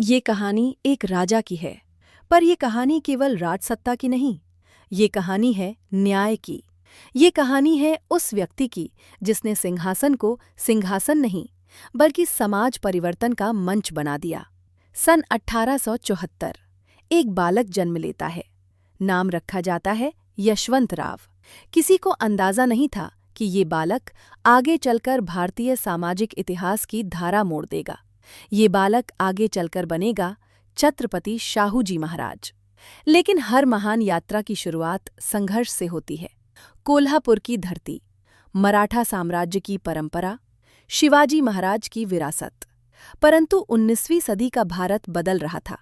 ये कहानी एक राजा की है, पर यह कहानी केवल राजसत्ता की नहीं। ये कहानी है न्याय की। ये कहानी है उस व्यक्ति की जिसने सिंहासन को सिंहासन नहीं, बल्कि समाज परिवर्तन का मंच बना दिया। सन 1874 एक बालक जन्म लेता है। नाम रखा जाता है यशवंत राव। किसी को अंदाजा नहीं था कि ये बालक आगे चलकर भारतीय सामाजिक इतिहास की धारा मोड़ देगा। ये बालक आगे चलकर बनेगा छत्रपति शाहूजी महाराज। लेकिन हर महान यात्रा की शुरुआत संघर्ष से होती है। कोल्हापुर की धरती, मराठा साम्राज्य की परंपरा, शिवाजी महाराज की विरासत। परंतु 19वीं सदी का भारत बदल रहा था।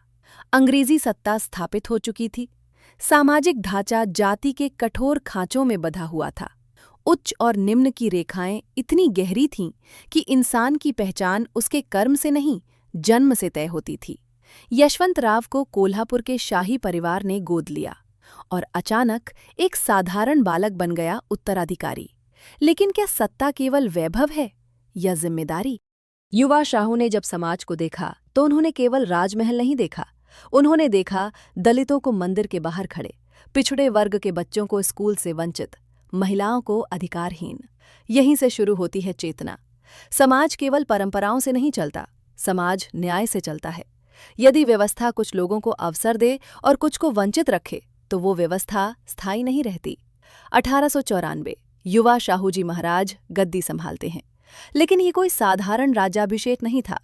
अंग्रेजी सत्ता स्थापित हो चुकी थी। सामाजिक ढांचा जाति के कठोर खांचों में बंधा हुआ था। उच्च और निम्न की रेखाएं इतनी गहरी थीं कि इंसान की पहचान उसके कर्म से नहीं, जन्म से तय होती थी। यशवंत राव को कोल्हापुर के शाही परिवार ने गोद लिया और अचानक एक साधारण बालक बन गया उत्तराधिकारी। लेकिन क्या सत्ता केवल वैभव है या जिम्मेदारी? युवा शाहू ने जब समाज को देखा तो उन्होंने केवल राजमहल नहीं देखा, उन्होंने देखा दलितों को मंदिर के बाहर खड़े, पिछड़े वर्ग के बच्चों को स्कूल से वंचित, महिलाओं को अधिकारहीन। यहीं से शुरू होती है चेतना। समाज केवल परंपराओं से नहीं चलता, समाज न्याय से चलता है। यदि व्यवस्था कुछ लोगों को अवसर दे और कुछ को वंचित रखे तो वो व्यवस्था स्थायी नहीं रहती। 1894 युवा शाहूजी महाराज गद्दी संभालते हैं। लेकिन ये कोई साधारण राज्याभिषेक नहीं था,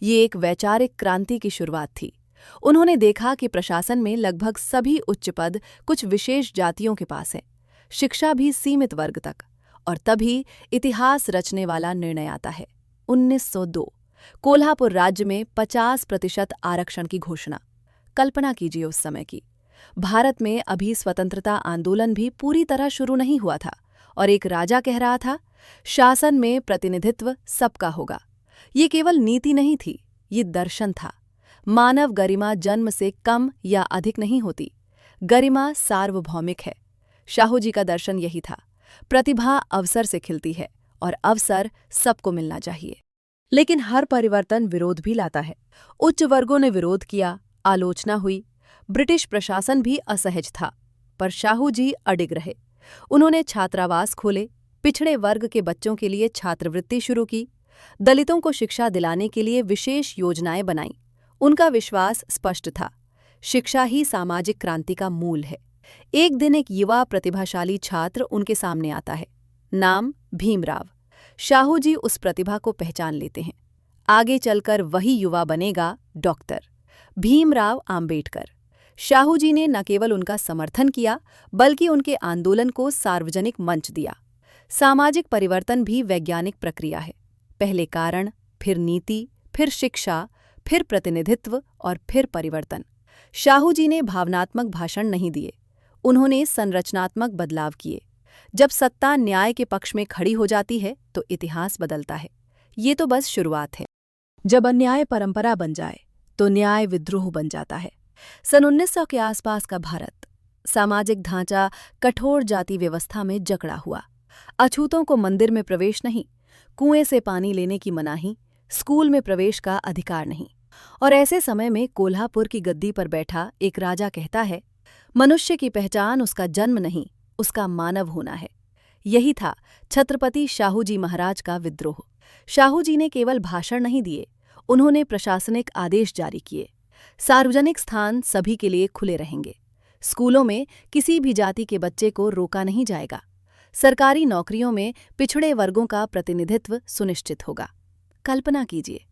ये एक वैचारिक क्रांति की शुरुआत थी। उन्होंने देखा कि प्रशासन में लगभग सभी उच्च पद कुछ विशेष जातियों के पास हैं, शिक्षा भी सीमित वर्ग तक। और तभी इतिहास रचने वाला निर्णय आता है। 1902 कोल्हापुर राज्य में 50% आरक्षण की घोषणा। कल्पना कीजिए उस समय की। भारत में अभी स्वतंत्रता आंदोलन भी पूरी तरह शुरू नहीं हुआ था और एक राजा कह रहा था, शासन में प्रतिनिधित्व सबका होगा। ये केवल नीति नहीं थी, ये दर्शन था। मानव गरिमा जन्म से कम या अधिक नहीं होती, गरिमा सार्वभौमिक है। शाहूजी का दर्शन यही था, प्रतिभा अवसर से खिलती है और अवसर सबको मिलना चाहिए। लेकिन हर परिवर्तन विरोध भी लाता है। उच्च वर्गों ने विरोध किया, आलोचना हुई, ब्रिटिश प्रशासन भी असहज था, पर शाहूजी अडिग रहे। उन्होंने छात्रावास खोले, पिछड़े वर्ग के बच्चों के लिए छात्रवृत्ति शुरू की, दलितों को शिक्षा दिलाने के लिए विशेष योजनाएं बनाईं। उनका विश्वास स्पष्ट था, शिक्षा ही सामाजिक क्रांति का मूल है। एक दिन एक युवा प्रतिभाशाली छात्र उनके सामने आता है, नाम भीमराव। शाहूजी उस प्रतिभा को पहचान लेते हैं। आगे चलकर वही युवा बनेगा डॉक्टर भीमराव आम्बेडकर। शाहूजी ने न केवल उनका समर्थन किया, बल्कि उनके आंदोलन को सार्वजनिक मंच दिया। सामाजिक परिवर्तन भी वैज्ञानिक प्रक्रिया है। पहले कारण, फिर नीति, फिर शिक्षा, फिर प्रतिनिधित्व और फिर परिवर्तन। शाहूजी ने भावनात्मक भाषण नहीं दिए, उन्होंने संरचनात्मक बदलाव किए। जब सत्ता न्याय के पक्ष में खड़ी हो जाती है तो इतिहास बदलता है। ये तो बस शुरुआत है। जब अन्याय परंपरा बन जाए तो न्याय विद्रोह बन जाता है। सन 1900 के आसपास का भारत, सामाजिक ढांचा कठोर जाति व्यवस्था में जकड़ा हुआ। अछूतों को मंदिर में प्रवेश नहीं, कुएं से पानी लेने की मनाही, स्कूल में प्रवेश का अधिकार नहीं। और ऐसे समय में कोल्हापुर की गद्दी पर बैठा एक राजा कहता है, मनुष्य की पहचान उसका जन्म नहीं, उसका मानव होना है। यही था छत्रपति शाहूजी महाराज का विद्रोह। शाहूजी ने केवल भाषण नहीं दिए, उन्होंने प्रशासनिक आदेश जारी किए। सार्वजनिक स्थान सभी के लिए खुले रहेंगे। स्कूलों में किसी भी जाति के बच्चे को रोका नहीं जाएगा। सरकारी नौकरियों में पिछड़े वर्गों का प्रतिनिधित्व सुनिश्चित होगा। कल्पना कीजिए,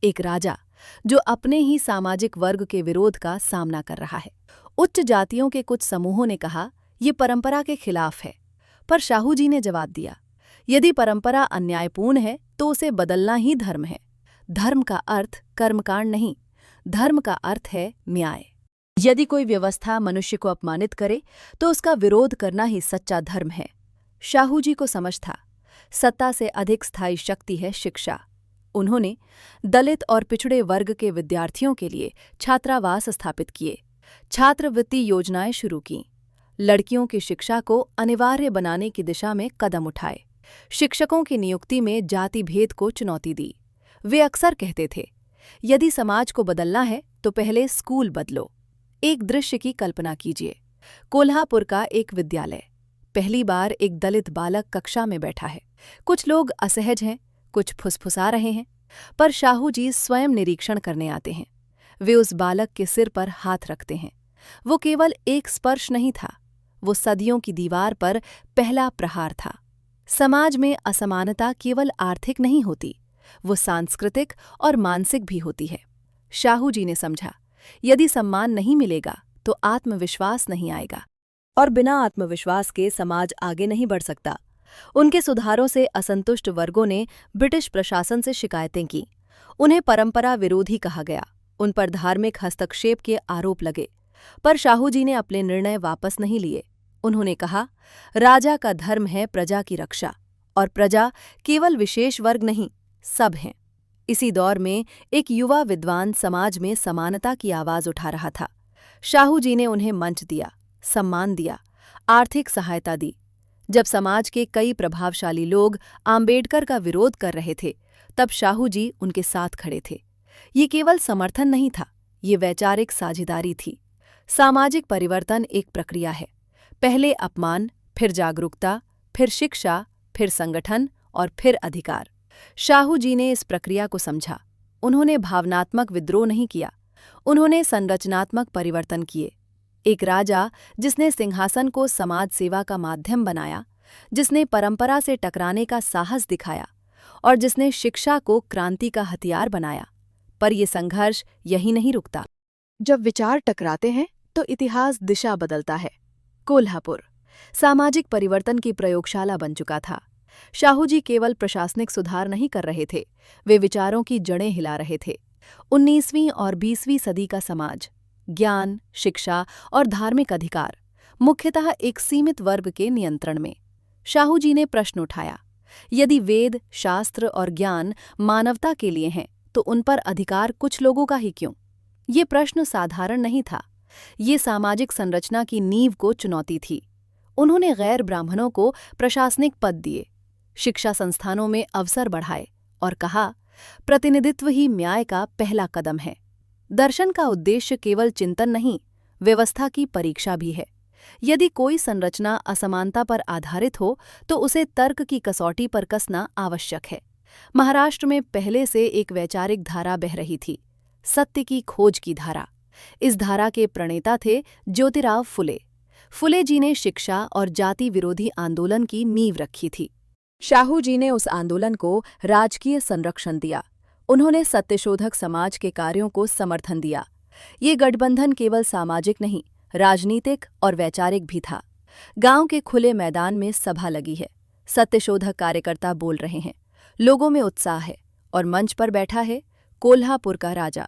एक राजा जो अपने ही सामाजिक वर्ग के विरोध का सामना कर रहा है। उच्च जातियों के कुछ समूहों ने कहा, ये परंपरा के खिलाफ है, पर शाहूजी ने जवाब दिया, यदि परंपरा अन्यायपूर्ण है तो उसे बदलना ही धर्म है। धर्म का अर्थ कर्मकांड नहीं, धर्म का अर्थ है न्याय। यदि कोई व्यवस्था मनुष्य को अपमानित करे तो उसका विरोध करना ही सच्चा धर्म है। शाहूजी को समझ था, सत्ता से अधिक स्थायी शक्ति है शिक्षा। उन्होंने दलित और पिछड़े वर्ग के विद्यार्थियों के लिए छात्रावास स्थापित किए, छात्रवृत्ति योजनाएं शुरू कीं, लड़कियों की शिक्षा को अनिवार्य बनाने की दिशा में कदम उठाए, शिक्षकों की नियुक्ति में जाति भेद को चुनौती दी। वे अक्सर कहते थे, यदि समाज को बदलना है तो पहले स्कूल बदलो। एक दृश्य की कल्पना कीजिए। कोल्हापुर का एक विद्यालय। पहली बार एक दलित बालक कक्षा में बैठा है। कुछ लोग असहज हैं, कुछ फुसफुसा रहे हैं, पर शाहू जी स्वयं निरीक्षण करने आते हैं। वे उस बालक के सिर पर हाथ रखते हैं। वो केवल एक स्पर्श नहीं था, वो सदियों की दीवार पर पहला प्रहार था। समाज में असमानता केवल आर्थिक नहीं होती, वो सांस्कृतिक और मानसिक भी होती है। शाहू जी ने समझा, यदि सम्मान नहीं मिलेगा तो आत्मविश्वास नहीं आएगा, और बिना आत्मविश्वास के समाज आगे नहीं बढ़ सकता। उनके सुधारों से असंतुष्ट वर्गों ने ब्रिटिश प्रशासन से शिकायतें की। उन्हें परंपरा विरोधी कहा गया, उन पर धार्मिक हस्तक्षेप के आरोप लगे। पर शाहू जी ने अपने निर्णय वापस नहीं लिए। उन्होंने कहा, राजा का धर्म है प्रजा की रक्षा, और प्रजा केवल विशेष वर्ग नहीं, सब हैं। इसी दौर में एक युवा विद्वान समाज में समानता की आवाज उठा रहा था। शाहू जी ने उन्हें मंच दिया, सम्मान दिया, आर्थिक सहायता दी। जब समाज के कई प्रभावशाली लोग आम्बेडकर का विरोध कर रहे थे, तब शाहू जी उनके साथ खड़े थे। ये केवल समर्थन नहीं था, ये वैचारिक साझेदारी थी। सामाजिक परिवर्तन एक प्रक्रिया है। पहले अपमान, फिर जागरूकता, फिर शिक्षा, फिर संगठन और फिर अधिकार। शाहू जी ने इस प्रक्रिया को समझा। उन्होंने भावनात्मक विद्रोह नहीं किया, उन्होंने संरचनात्मक परिवर्तन किए। एक राजा जिसने सिंहासन को समाज सेवा का माध्यम बनाया, जिसने परंपरा से टकराने का साहस दिखाया, और जिसने शिक्षा को क्रांति का हथियार बनाया। पर यह संघर्ष यही नहीं रुकता। जब विचार टकराते हैं तो इतिहास दिशा बदलता है। कोल्हापुर सामाजिक परिवर्तन की प्रयोगशाला बन चुका था। शाहू जी केवल प्रशासनिक सुधार नहीं कर रहे थे, वे विचारों की जड़ें हिला रहे थे। 19वीं और 20वीं सदी का समाज, ज्ञान, शिक्षा और धार्मिक अधिकार मुख्यतः एक सीमित वर्ग के नियंत्रण में। शाहू जी ने प्रश्न उठाया, यदि वेद, शास्त्र और ज्ञान मानवता के लिए हैं, तो उन पर अधिकार कुछ लोगों का ही क्यों? ये प्रश्न साधारण नहीं था, ये सामाजिक संरचना की नींव को चुनौती थी। उन्होंने गैर ब्राह्मणों को प्रशासनिक पद दिए, शिक्षा संस्थानों में अवसर बढ़ाए और कहा, प्रतिनिधित्व ही न्याय का पहला कदम है। दर्शन का उद्देश्य केवल चिंतन नहीं, व्यवस्था की परीक्षा भी है। यदि कोई संरचना असमानता पर आधारित हो तो उसे तर्क की कसौटी पर कसना आवश्यक है। महाराष्ट्र में पहले से एक वैचारिक धारा बह रही थी, सत्य की खोज की धारा। इस धारा के प्रणेता थे ज्योतिराव फुले। फुले जी ने शिक्षा और जाति विरोधी आंदोलन की नींव रखी थी। शाहू जी ने उस आंदोलन को राजकीय संरक्षण दिया। उन्होंने सत्यशोधक समाज के कार्यों को समर्थन दिया। ये गठबंधन केवल सामाजिक नहीं, राजनीतिक और वैचारिक भी था। गांव के खुले मैदान में सभा लगी है, सत्यशोधक कार्यकर्ता बोल रहे हैं, लोगों में उत्साह है, और मंच पर बैठा है कोल्हापुर का राजा।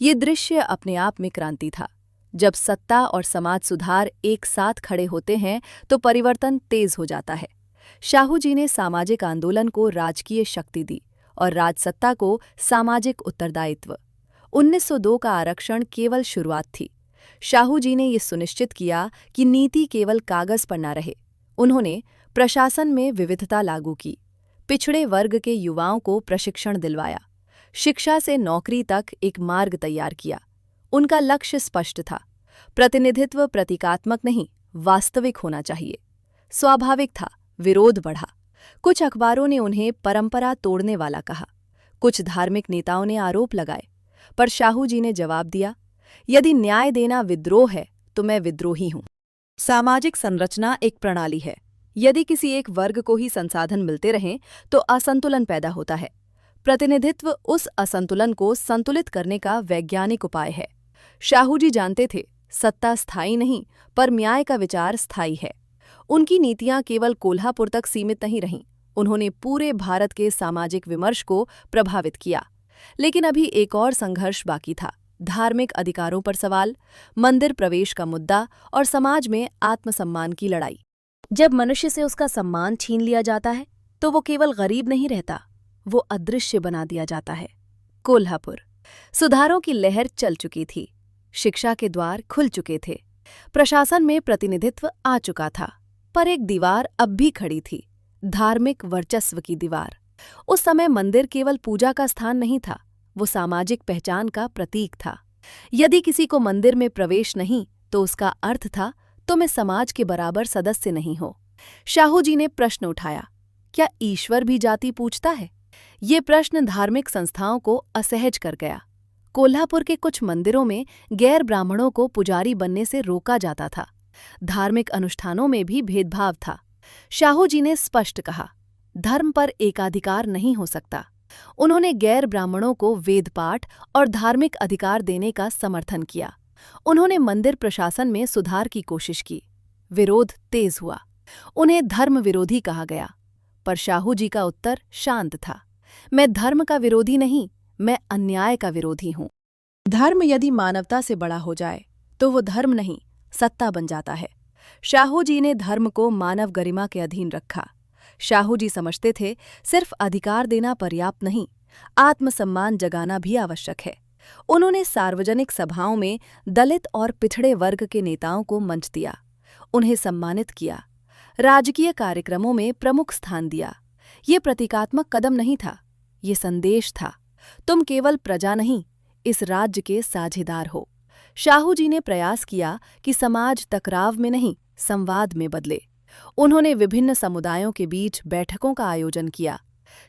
ये दृश्य अपने आप में क्रांति था। जब सत्ता और समाज सुधार एक साथ खड़े होते हैं तो परिवर्तन तेज हो जाता है। शाहू जी ने सामाजिक आंदोलन को राजकीय शक्ति दी और राजसत्ता को सामाजिक उत्तरदायित्व। 1902 का आरक्षण केवल शुरुआत थी। शाहू जी ने ये सुनिश्चित किया कि नीति केवल कागज पर न रहे। उन्होंने प्रशासन में विविधता लागू की, पिछड़े वर्ग के युवाओं को प्रशिक्षण दिलवाया, शिक्षा से नौकरी तक एक मार्ग तैयार किया। उनका लक्ष्य स्पष्ट था, प्रतिनिधित्व प्रतीकात्मक नहीं, वास्तविक होना चाहिए। स्वाभाविक था, विरोध बढ़ा। कुछ अखबारों ने उन्हें परंपरा तोड़ने वाला कहा, कुछ धार्मिक नेताओं ने आरोप लगाए, पर शाहू जी ने जवाब दिया, यदि न्याय देना विद्रोह है तो मैं विद्रोही हूं। सामाजिक संरचना एक प्रणाली है। यदि किसी एक वर्ग को ही संसाधन मिलते रहें तो असंतुलन पैदा होता है। प्रतिनिधित्व उस असंतुलन को संतुलित करने का वैज्ञानिक उपाय है। शाहू जी जानते थे, सत्ता स्थायी नहीं, पर न्याय का विचार स्थायी है। उनकी नीतियां केवल कोल्हापुर तक सीमित नहीं रहीं, उन्होंने पूरे भारत के सामाजिक विमर्श को प्रभावित किया। लेकिन अभी एक और संघर्ष बाकी था, धार्मिक अधिकारों पर सवाल, मंदिर प्रवेश का मुद्दा और समाज में आत्मसम्मान की लड़ाई। जब मनुष्य से उसका सम्मान छीन लिया जाता है तो वो केवल गरीब नहीं रहता, वो अदृश्य बना दिया जाता है। कोल्हापुर सुधारों की लहर चल चुकी थी, शिक्षा के द्वार खुल चुके थे, प्रशासन में प्रतिनिधित्व आ चुका था, पर एक दीवार अब भी खड़ी थी, धार्मिक वर्चस्व की दीवार। उस समय मंदिर केवल पूजा का स्थान नहीं था, वो सामाजिक पहचान का प्रतीक था। यदि किसी को मंदिर में प्रवेश नहीं तो उसका अर्थ था तुम इस समाज के बराबर सदस्य नहीं हो। शाहू जी ने प्रश्न उठाया, क्या ईश्वर भी जाति पूछता है? ये प्रश्न धार्मिक संस्थाओं को असहज कर गया। कोल्हापुर के कुछ मंदिरों में गैर ब्राह्मणों को पुजारी बनने से रोका जाता था। धार्मिक अनुष्ठानों में भी भेदभाव था। शाहू जी ने स्पष्ट कहा, धर्म पर एकाधिकार नहीं हो सकता। उन्होंने गैर ब्राह्मणों को वेद पाठ और धार्मिक अधिकार देने का समर्थन किया। उन्होंने मंदिर प्रशासन में सुधार की कोशिश की। विरोध तेज हुआ। उन्हें धर्म विरोधी कहा गया, पर शाहू जी का उत्तर शांत था। मैं धर्म का विरोधी नहीं, मैं अन्याय का विरोधी हूँ। धर्म यदि मानवता से बड़ा हो जाए तो वो धर्म नहीं, सत्ता बन जाता है। शाहू जी ने धर्म को मानव गरिमा के अधीन रखा। शाहू जी समझते थे सिर्फ अधिकार देना पर्याप्त नहीं, आत्मसम्मान जगाना भी आवश्यक है। उन्होंने सार्वजनिक सभाओं में दलित और पिछड़े वर्ग के नेताओं को मंच दिया, उन्हें सम्मानित किया, राजकीय कार्यक्रमों में प्रमुख स्थान दिया। ये प्रतीकात्मक कदम नहीं था, ये संदेश था, तुम केवल प्रजा नहीं, इस राज्य के साझेदार हो। शाहू जी ने प्रयास किया कि समाज टकराव में नहीं, संवाद में बदले। उन्होंने विभिन्न समुदायों के बीच बैठकों का आयोजन किया,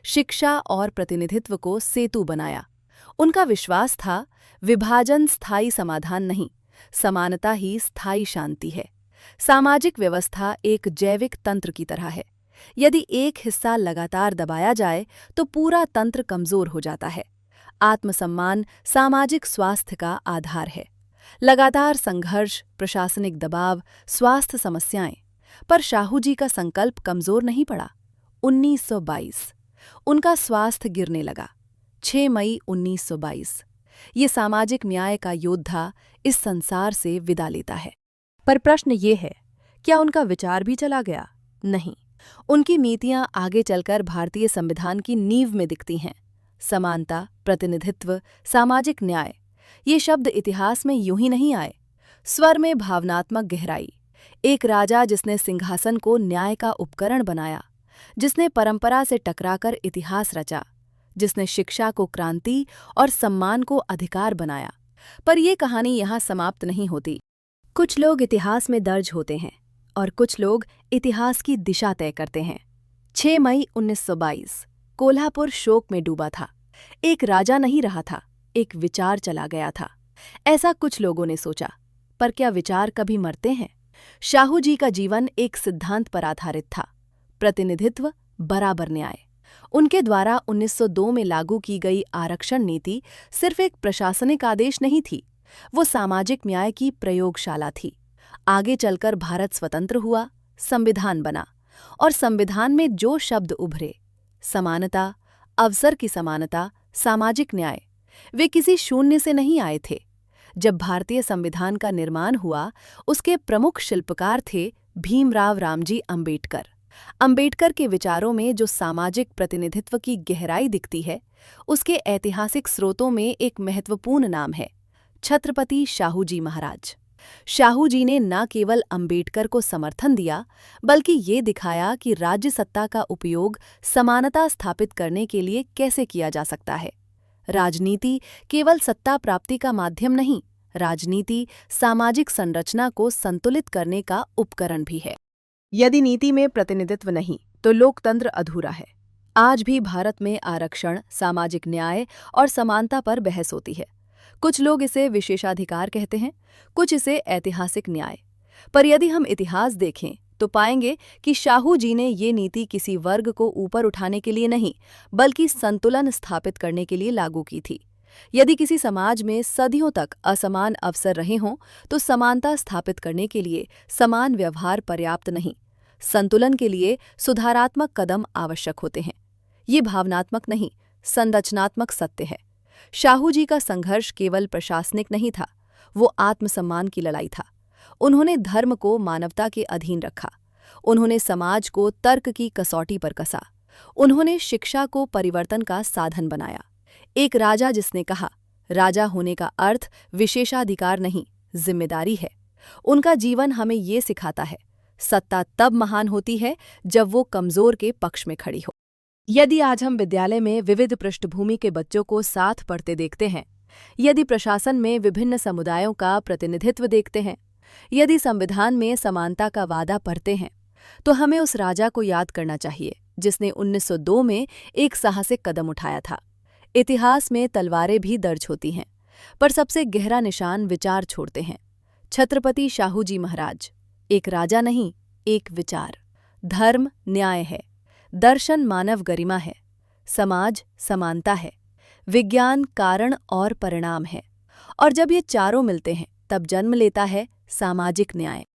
शिक्षा और प्रतिनिधित्व को सेतु बनाया। उनका विश्वास था, विभाजन स्थायी समाधान नहीं, समानता ही स्थायी शांति है। सामाजिक व्यवस्था एक जैविक तंत्र की तरह है। यदि एक हिस्सा लगातार दबाया जाए तो पूरा तंत्र कमजोर हो जाता है। आत्मसम्मान सामाजिक स्वास्थ्य का आधार है। लगातार संघर्ष, प्रशासनिक दबाव, स्वास्थ्य समस्याएं, पर शाहू जी का संकल्प कमजोर नहीं पड़ा। 1922 उनका स्वास्थ्य गिरने लगा। 6 मई 1922 ये सामाजिक न्याय का योद्धा इस संसार से विदा लेता है। पर प्रश्न ये है, क्या उनका विचार भी चला गया? नहीं, उनकी नीतियां आगे चलकर भारतीय संविधान की नींव में दिखती हैं। समानता, प्रतिनिधित्व, सामाजिक न्याय, ये शब्द इतिहास में यूं ही नहीं आए। स्वर में भावनात्मक गहराई। एक राजा जिसने सिंहासन को न्याय का उपकरण बनाया, जिसने परंपरा से टकराकर इतिहास रचा, जिसने शिक्षा को क्रांति और सम्मान को अधिकार बनाया। पर यह कहानी यहाँ समाप्त नहीं होती। कुछ लोग इतिहास में दर्ज होते हैं और कुछ लोग इतिहास की दिशा तय करते हैं। 6 मई 1922 कोल्हापुर शोक में डूबा था। एक राजा नहीं रहा था, एक विचार चला गया था, ऐसा कुछ लोगों ने सोचा। पर क्या विचार कभी मरते हैं? शाहू जी का जीवन एक सिद्धांत पर आधारित था, प्रतिनिधित्व, बराबर न्याय। उनके द्वारा 1902 में लागू की गई आरक्षण नीति सिर्फ एक प्रशासनिक आदेश नहीं थी, वो सामाजिक न्याय की प्रयोगशाला थी। आगे चलकर भारत स्वतंत्र हुआ, संविधान बना, और संविधान में जो शब्द उभरे, समानता, अवसर की समानता, सामाजिक न्याय, वे किसी शून्य से नहीं आए थे। जब भारतीय संविधान का निर्माण हुआ, उसके प्रमुख शिल्पकार थे भीमराव रामजी अंबेडकर। अंबेडकर के विचारों में जो सामाजिक प्रतिनिधित्व की गहराई दिखती है, उसके ऐतिहासिक स्रोतों में एक महत्वपूर्ण नाम है, छत्रपति शाहू जी महाराज। शाहू जी ने न केवल अंबेडकर को समर्थन दिया, बल्कि ये दिखाया कि राज्य सत्ता का उपयोग समानता स्थापित करने के लिए कैसे किया जा सकता है। राजनीति केवल सत्ता प्राप्ति का माध्यम नहीं, राजनीति सामाजिक संरचना को संतुलित करने का उपकरण भी है। यदि नीति में प्रतिनिधित्व नहीं तो लोकतंत्र अधूरा है। आज भी भारत में आरक्षण, सामाजिक न्याय और समानता पर बहस होती है। कुछ लोग इसे विशेषाधिकार कहते हैं, कुछ इसे ऐतिहासिक न्याय। पर यदि हम इतिहास देखें तो पाएंगे कि शाहू जी ने ये नीति किसी वर्ग को ऊपर उठाने के लिए नहीं, बल्कि संतुलन स्थापित करने के लिए लागू की थी। यदि किसी समाज में सदियों तक असमान अवसर रहे हों तो समानता स्थापित करने के लिए समान व्यवहार पर्याप्त नहीं, संतुलन के लिए सुधारात्मक कदम आवश्यक होते हैं। ये भावनात्मक नहीं, संरचनात्मक सत्य है। शाहू जी का संघर्ष केवल प्रशासनिक नहीं था, वो आत्मसम्मान की लड़ाई था। उन्होंने धर्म को मानवता के अधीन रखा, उन्होंने समाज को तर्क की कसौटी पर कसा, उन्होंने शिक्षा को परिवर्तन का साधन बनाया। एक राजा जिसने कहा, राजा होने का अर्थ विशेषाधिकार नहीं, जिम्मेदारी है। उनका जीवन हमें ये सिखाता है, सत्ता तब महान होती है जब वो कमजोर के पक्ष में खड़ी हो। यदि आज हम विद्यालय में विविध पृष्ठभूमि के बच्चों को साथ पढ़ते देखते हैं, यदि प्रशासन में विभिन्न समुदायों का प्रतिनिधित्व देखते हैं, यदि संविधान में समानता का वादा पढ़ते हैं, तो हमें उस राजा को याद करना चाहिए जिसने 1902 में एक साहसिक कदम उठाया था। इतिहास में तलवारें भी दर्ज होती हैं, पर सबसे गहरा निशान विचार छोड़ते हैं। छत्रपति शाहूजी महाराज एक राजा नहीं, एक विचार। धर्म न्याय है, दर्शन मानव गरिमा है, समाज समानता है, विज्ञान कारण और परिणाम है, और जब ये चारों मिलते हैं तब जन्म लेता है सामाजिक न्याय।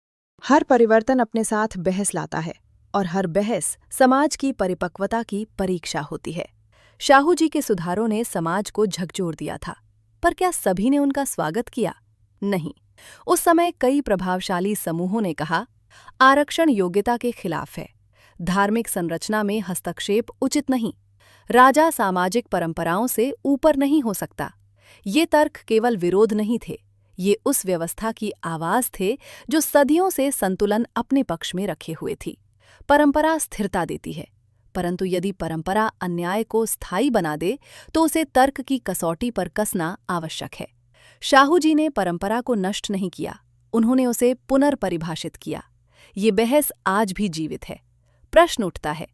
हर परिवर्तन अपने साथ बहस लाता है और हर बहस समाज की परिपक्वता की परीक्षा होती है। शाहू जी के सुधारों ने समाज को झकझोर दिया था, पर क्या सभी ने उनका स्वागत किया? नहीं। उस समय कई प्रभावशाली समूहों ने कहा, आरक्षण योग्यता के खिलाफ है, धार्मिक संरचना में हस्तक्षेप उचित नहीं, राजा सामाजिक परंपराओं से ऊपर नहीं हो सकता। ये तर्क केवल विरोध नहीं थे, ये उस व्यवस्था की आवाज थे जो सदियों से संतुलन अपने पक्ष में रखे हुए थी। परंपरा स्थिरता देती है, परंतु यदि परंपरा अन्याय को स्थायी बना दे तो उसे तर्क की कसौटी पर कसना आवश्यक है। शाहू जी ने परंपरा को नष्ट नहीं किया, उन्होंने उसे पुनर्परिभाषित किया। ये बहस आज भी जीवित है। प्रश्न उठता है,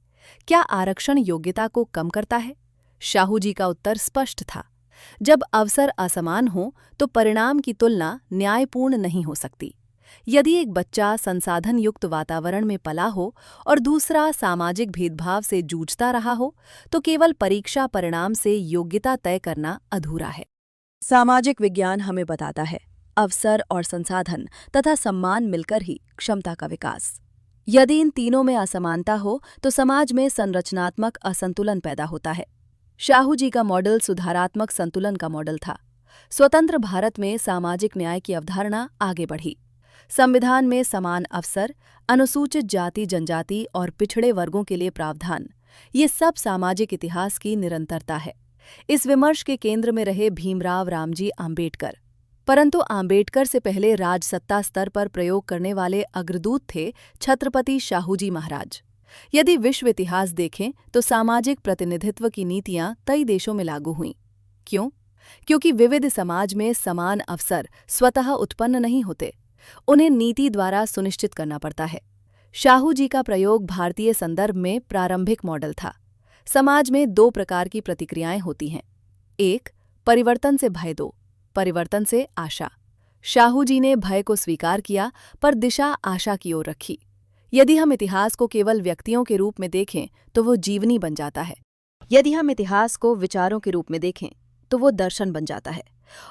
क्या आरक्षण योग्यता को कम करता है? शाहू जी का उत्तर स्पष्ट था, जब अवसर असमान हो तो परिणाम की तुलना न्यायपूर्ण नहीं हो सकती। यदि एक बच्चा संसाधन युक्त वातावरण में पला हो और दूसरा सामाजिक भेदभाव से जूझता रहा हो, तो केवल परीक्षा परिणाम से योग्यता तय करना अधूरा है। सामाजिक विज्ञान हमें बताता है, अवसर और संसाधन तथा सम्मान मिलकर ही क्षमता का विकास। यदि इन तीनों में असमानता हो तो समाज में संरचनात्मक असंतुलन पैदा होता है। शाहू जी का मॉडल सुधारात्मक संतुलन का मॉडल था। स्वतंत्र भारत में सामाजिक न्याय की अवधारणा आगे बढ़ी। संविधान में समान अवसर, अनुसूचित जाति जनजाति और पिछड़े वर्गों के लिए प्रावधान, ये सब सामाजिक इतिहास की निरंतरता है। इस विमर्श के केंद्र में रहे भीमराव रामजी आम्बेडकर, परंतु आम्बेडकर से पहले राजसत्ता स्तर पर प्रयोग करने वाले अग्रदूत थे छत्रपति शाहूजी महाराज। यदि विश्व इतिहास देखें तो सामाजिक प्रतिनिधित्व की नीतियां कई देशों में लागू हुईं। क्यों? क्योंकि विविध समाज में समान अवसर स्वतः उत्पन्न नहीं होते, उन्हें नीति द्वारा सुनिश्चित करना पड़ता है। शाहू जी का प्रयोग भारतीय संदर्भ में प्रारंभिक मॉडल था। समाज में दो प्रकार की प्रतिक्रियाएं होती हैं, एक, परिवर्तन से भय, दो, परिवर्तन से आशा। शाहू जी ने भय को स्वीकार किया पर दिशा आशा की ओर रखी। यदि हम इतिहास को केवल व्यक्तियों के रूप में देखें तो वो जीवनी बन जाता है। यदि हम इतिहास को विचारों के रूप में देखें तो वो दर्शन बन जाता है,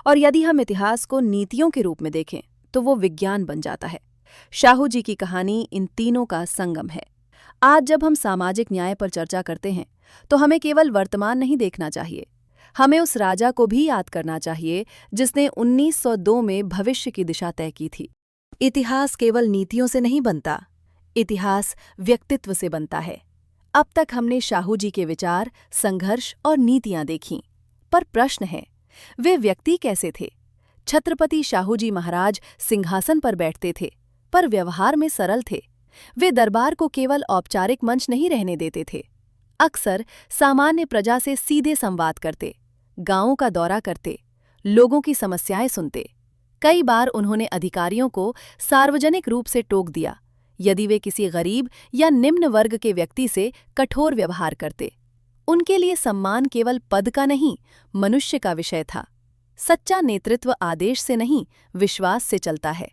और यदि हम इतिहास को नीतियों के रूप में देखें तो वो विज्ञान बन जाता है। शाहू जी की कहानी इन तीनों का संगम है। आज जब हम सामाजिक न्याय पर चर्चा करते हैं तो हमें केवल वर्तमान नहीं देखना चाहिए, हमें उस राजा को भी याद करना चाहिए जिसने 1902 में भविष्य की दिशा तय की थी। इतिहास केवल नीतियों से नहीं बनता, इतिहास व्यक्तित्व से बनता है। अब तक हमने शाहू जी के विचार, संघर्ष और नीतियां देखीं, पर प्रश्न है, वे व्यक्ति कैसे थे? छत्रपति शाहू जी महाराज सिंहासन पर बैठते थे, पर व्यवहार में सरल थे। वे दरबार को केवल औपचारिक मंच नहीं रहने देते थे। अक्सर सामान्य प्रजा से सीधे संवाद करते, गांवों का दौरा करते, लोगों की समस्याएं सुनते। कई बार उन्होंने अधिकारियों को सार्वजनिक रूप से टोक दिया यदि वे किसी गरीब या निम्न वर्ग के व्यक्ति से कठोर व्यवहार करते। उनके लिए सम्मान केवल पद का नहीं, मनुष्य का विषय था। सच्चा नेतृत्व आदेश से नहीं, विश्वास से चलता है।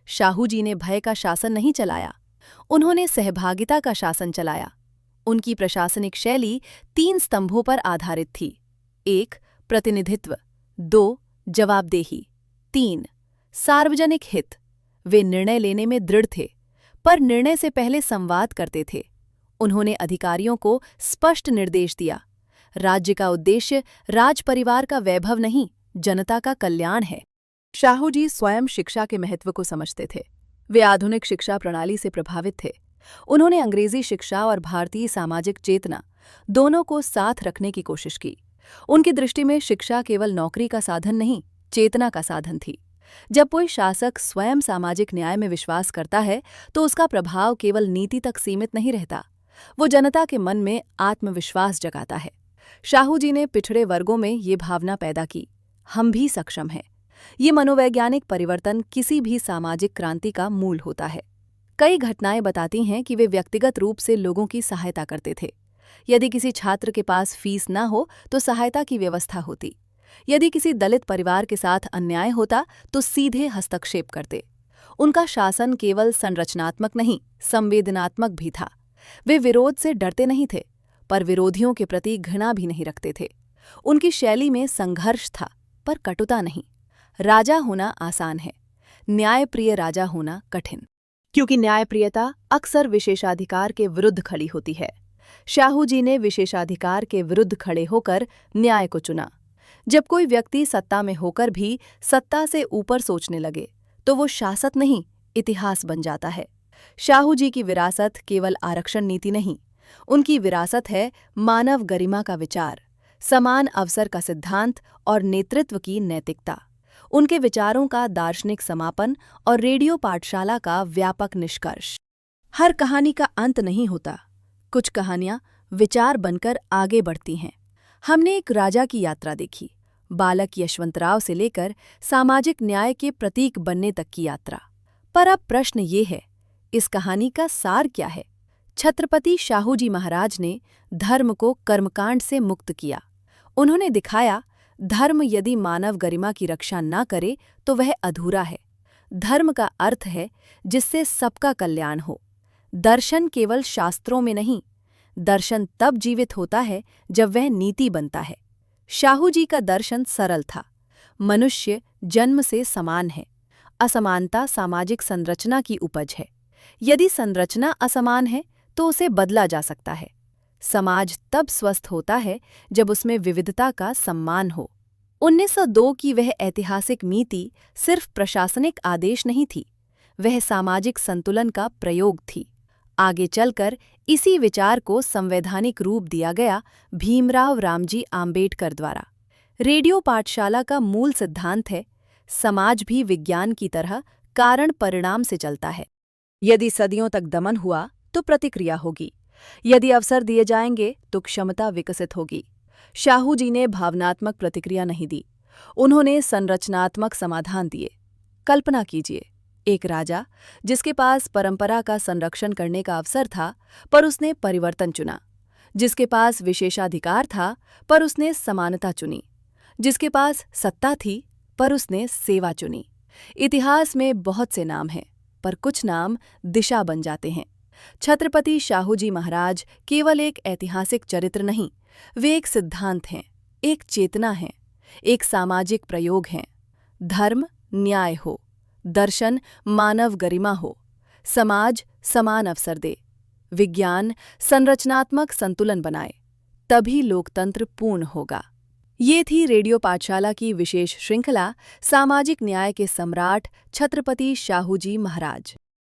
शाहू जी ने भय का शासन नहीं चलाया, उन्होंने सहभागिता का शासन चलाया। उनकी प्रशासनिक शैली 3 स्तंभों पर आधारित थी। 1. प्रतिनिधित्व, 2. जवाबदेही, 3. सार्वजनिक हित। वे निर्णय लेने में दृढ़ थे, पर निर्णय से पहले संवाद करते थे। उन्होंने अधिकारियों को स्पष्ट निर्देश दिया, राज्य का उद्देश्य राज परिवार का वैभव नहीं, जनता का कल्याण है। शाहू जी स्वयं शिक्षा के महत्व को समझते थे। वे आधुनिक शिक्षा प्रणाली से प्रभावित थे। उन्होंने अंग्रेजी शिक्षा और भारतीय सामाजिक चेतना दोनों को साथ रखने की कोशिश की। उनकी दृष्टि में शिक्षा केवल नौकरी का साधन नहीं, चेतना का साधन थी। जब कोई शासक स्वयं सामाजिक न्याय में विश्वास करता है तो उसका प्रभाव केवल नीति तक सीमित नहीं रहता, वो जनता के मन में आत्मविश्वास जगाता है। शाहू जी ने पिछड़े वर्गों में ये भावना पैदा की, हम भी सक्षम हैं। ये मनोवैज्ञानिक परिवर्तन किसी भी सामाजिक क्रांति का मूल होता है। कई घटनाएं बताती हैं कि वे व्यक्तिगत रूप से लोगों की सहायता करते थे। यदि किसी छात्र के पास फीस न हो तो सहायता की व्यवस्था होती। यदि किसी दलित परिवार के साथ अन्याय होता तो सीधे हस्तक्षेप करते। उनका शासन केवल संरचनात्मक नहीं, संवेदनात्मक भी था। वे विरोध से डरते नहीं थे, पर विरोधियों के प्रति घृणा भी नहीं रखते थे। उनकी शैली में संघर्ष था, पर कटुता नहीं। राजा होना आसान है, न्यायप्रिय राजा होना कठिन, क्योंकि न्यायप्रियता अक्सर विशेषाधिकार के विरुद्ध खड़ी होती है। शाहू जी ने विशेषाधिकार के विरुद्ध खड़े होकर न्याय को चुना। जब कोई व्यक्ति सत्ता में होकर भी सत्ता से ऊपर सोचने लगे तो वो शासक नहीं, इतिहास बन जाता है। शाहू जी की विरासत केवल आरक्षण नीति नहीं, उनकी विरासत है मानव गरिमा का विचार, समान अवसर का सिद्धांत और नेतृत्व की नैतिकता। उनके विचारों का दार्शनिक समापन और रेडियो पाठशाला का व्यापक निष्कर्ष। हर कहानी का अंत नहीं होता, कुछ कहानियां विचार बनकर आगे बढ़ती हैं। हमने एक राजा की यात्रा देखी, बालक यशवंतराव से लेकर सामाजिक न्याय के प्रतीक बनने तक की यात्रा। पर अब प्रश्न ये है, इस कहानी का सार क्या है? छत्रपति शाहू जी महाराज ने धर्म को कर्मकांड से मुक्त किया। उन्होंने दिखाया, धर्म यदि मानव गरिमा की रक्षा न करे तो वह अधूरा है। धर्म का अर्थ है जिससे सबका कल्याण हो। दर्शन केवल शास्त्रों में नहीं, दर्शन तब जीवित होता है जब वह नीति बनता है। शाहू जी का दर्शन सरल था। मनुष्य जन्म से समान है। असमानता सामाजिक संरचना की उपज है। यदि संरचना असमान है तो उसे बदला जा सकता है। समाज तब स्वस्थ होता है जब उसमें विविधता का सम्मान हो। 1902 की वह ऐतिहासिक नीति सिर्फ प्रशासनिक आदेश नहीं थी, वह सामाजिक संतुलन का प्रयोग थी। आगे चलकर इसी विचार को संवैधानिक रूप दिया गया भीमराव रामजी आम्बेडकर द्वारा। रेडियो पाठशाला का मूल सिद्धांत है, समाज भी विज्ञान की तरह कारण परिणाम से चलता है। यदि सदियों तक दमन हुआ तो प्रतिक्रिया होगी, यदि अवसर दिए जाएंगे तो क्षमता विकसित होगी। शाहू जी ने भावनात्मक प्रतिक्रिया नहीं दी, उन्होंने संरचनात्मक समाधान दिए। कल्पना कीजिए, एक राजा जिसके पास परंपरा का संरक्षण करने का अवसर था, पर उसने परिवर्तन चुना। जिसके पास विशेषाधिकार था, पर उसने समानता चुनी। जिसके पास सत्ता थी, पर उसने सेवा चुनी। इतिहास में बहुत से नाम हैं, पर कुछ नाम दिशा बन जाते हैं। छत्रपति शाहू जी महाराज केवल एक ऐतिहासिक चरित्र नहीं, वे एक सिद्धांत हैं, एक चेतना है, एक सामाजिक प्रयोग हैं। धर्म न्याय हो, दर्शन मानव गरिमा हो, समाज समान अवसर दे, विज्ञान संरचनात्मक संतुलन बनाए, तभी लोकतंत्र पूर्ण होगा। ये थी रेडियो पाठशाला की विशेष श्रृंखला सामाजिक न्याय के सम्राट छत्रपति शाहू जी महाराज।